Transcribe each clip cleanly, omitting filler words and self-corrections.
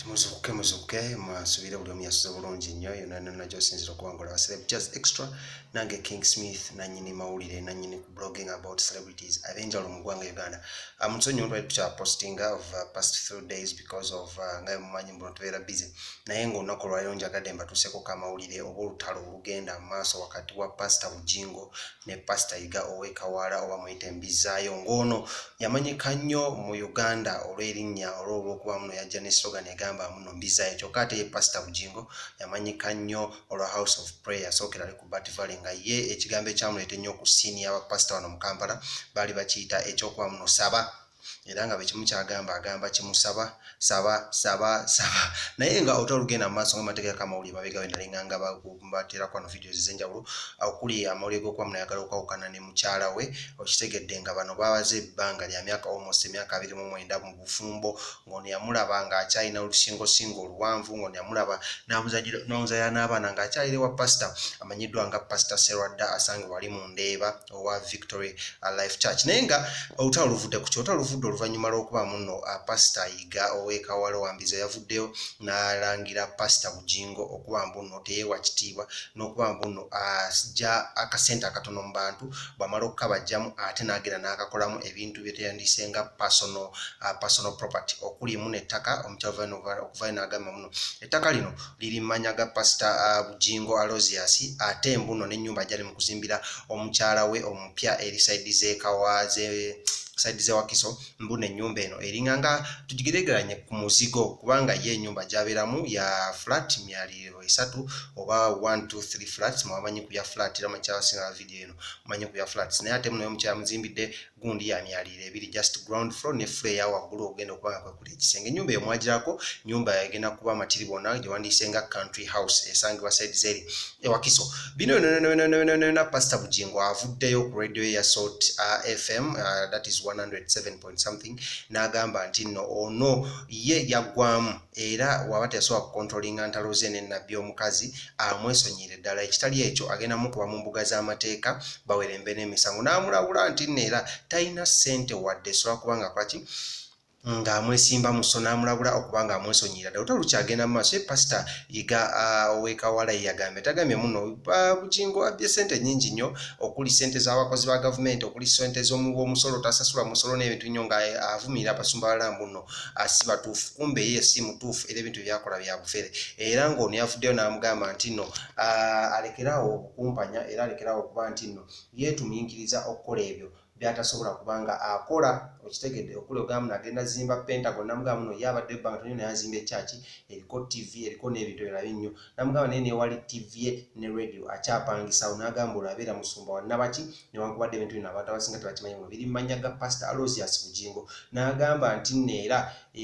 muzuke masubire buli omu yasuze bulungi nnyo yonna najjo sinzira okubangola Celeb Jazz Extra nange King Smith nanyini mawulire nanyini blogging about celebrities abenjalo mu ggwanga Uganda. Munsonyiwa lwali tukya posting of past few days because of nga mumanyi mbuno tubeera busy naye ng'olunaku olwaliro njagadde mbatuuseko kamawulire oba olutalo olugenda mu maaso wakati wa Pastor Bujingo ne Pastor Yiga Owekawala oba muyite Mbizaayo ng'ono yamanyika nnyo mu Uganda olw'erinnya olw'okuba muno yajja ne slogan egamba muno Mbizaayo kyokka ate ye Pastor Bujingo yamanyika nnyo olwa House of Prayer sookera ali ku Bat Valley nga ye ekigambo ekyamuleeta ennyo ku siini y'abapasita wano mu Kampala baali bakiyita ekyokuba muno saba era nga bwe kimu kyagamba agamba kimusaba saba naye nga olugenda mu maaso ng'amateeka kamawulire mabega we nalinga nga bateerako wano videos ez'enjawulo okuli amawulire g'okuba muno ayagala okwawukana ne mukyala we okitegedde nga bano babaze ebbanga lya myaka almost emyaka 29 mu bufumbo ng'ono yamulaba ng'akyalina olusingosingo oluwanvu ng'ono yamulaba n'omuzaalira n'abaana ng'akyalira wa pastor amanyiddwa nga Pastor Serwadda asangibwa ali mu Ndeeba owa Victory Life Church naye nga olutalo luvudde ku kyota oluvudde oluvannyuma lw'okuba muno Pastor Yiga Owekawala wa Mbizaayo yavuddeyo n'alangira Pastor Bujingo okuba mbuno teyeewa kitiibwa n'okuba mbuno ajja akasente akatono mu bantu bamala okukabajjamu ate n'agenda n'akakolamu ebintu bye teyandiise nga personal property okulimu n'ettaka omukyala okuvayo n'agamba muno ettaka lino liri mmanya ga Pastor Bujingo Aloysius ate mbuno n'ennyumba gyali mu kuzimbira omukyala we omupya eri side ze Wakiso mbuno ennyumba eno eringanga tugiregeranye ku muzigo kubanga ye ennyumba gy'abeeramu ya flat myaliro 3 oba 1 2 3 flats mwamanyi ku ya flat era makyasinga video eno manyi ku ya flats naye ate muno omukyala muzimbidde gundi ya myaliro 2 just ground floor ne floor ya waggulu ogenda okubanga kwekuli ekisenge ennyumba eyo mwagirako nyumba egenda kuba matiribona gye wandiise nga country house esangibwa side zeri Wakiso bino na Pastor Bujingo avuddeyo ku radio ya Salt FM that is 107 point something n'agamba nti no ono ye yaggwamu era waba teyasobola kukontrolinga ntalo ze n'ennabbi omukazi amwesonyiire ddala ekitali ekyo agenda mukuba mu mbuga z'amateeka bawerembe n'emisango n'amulabula nti neera talina ssente wadde esobola kubanga kwaki nga amwesimba muso n'amulabula okubanga amwesonyiira ddala olutalo lukyagenda mu maaso ye Pastor Yiga Owekawala yagambye tagambye muno Bujingo abbye ssente nnyingi nnyo okuli ssente z'abakozi ba gavumenti okuli ssente z'omusolo tasasula musolo n'ebintu nnyo nga avumirira abasumba balambu nno si batuufu kumbe ye si mutuufu era ebintu byakola bya bufere era ng'ono yavuddeyo n'amugamba nti nno alekeraawo okukumpanya era alekeraawo okuba nti nno yeetumiikiriza okukola ebyo byatasobola kubanga akola okitegedde okuli ogamu nagenda zimba Pentagon namugamba muno yabadde ebbanga tonyo naye azimba ekyaki eriko TV eriko n'ebintu ebirala nnyo namugamba naye newali TV ne radio akyapangisawo n'agamba olabeera musumba wannabaki newankubadde ebintu bino abantu abasinga tebakimanyi muno biri mmanya ga Pastor Aloysius Bujingo n'agamba nti neera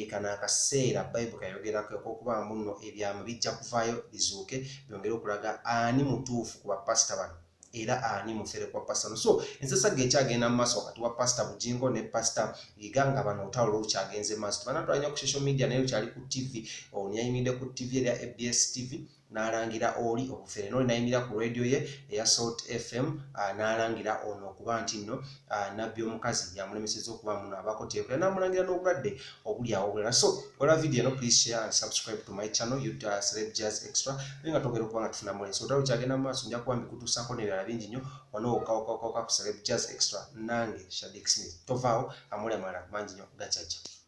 kano akaseera Bible kayogerako okuba muno ebyama bijja kuvaayo bizuuke byongere okulaga ani mutuufu ku bapasita bano era ani mufere kwa pastor so ensasage ekyagenda mu maaso wakati wa Pastor Bujingo ne Pastor Yiga nga bano otawulo lukyagenze maaso banatwalanya ku social media naye lukyali ku TV oni yayimidde ku TV ya ABS TV n'alangira oli obufere noli nayimira ku radio ye eya Salt FM n'alangira ono okuba nti nno nabbi omukazi yamulemeseza okuba muno abakoteekula n'amulangira n'obulwadde obuli awo obulala so kola video eno please share and subscribe to my channel Celeb Jazz Extra nga togera okuba nga tufuna mulenzi otawulo kyagenda mu maaso nja kuba mbikutuusako n'ebirala bingi nnyo wano okawuka ku Celeb Jazz Extra nange Shadik Smith tovaawo amulya malala mangi nnyo gacaca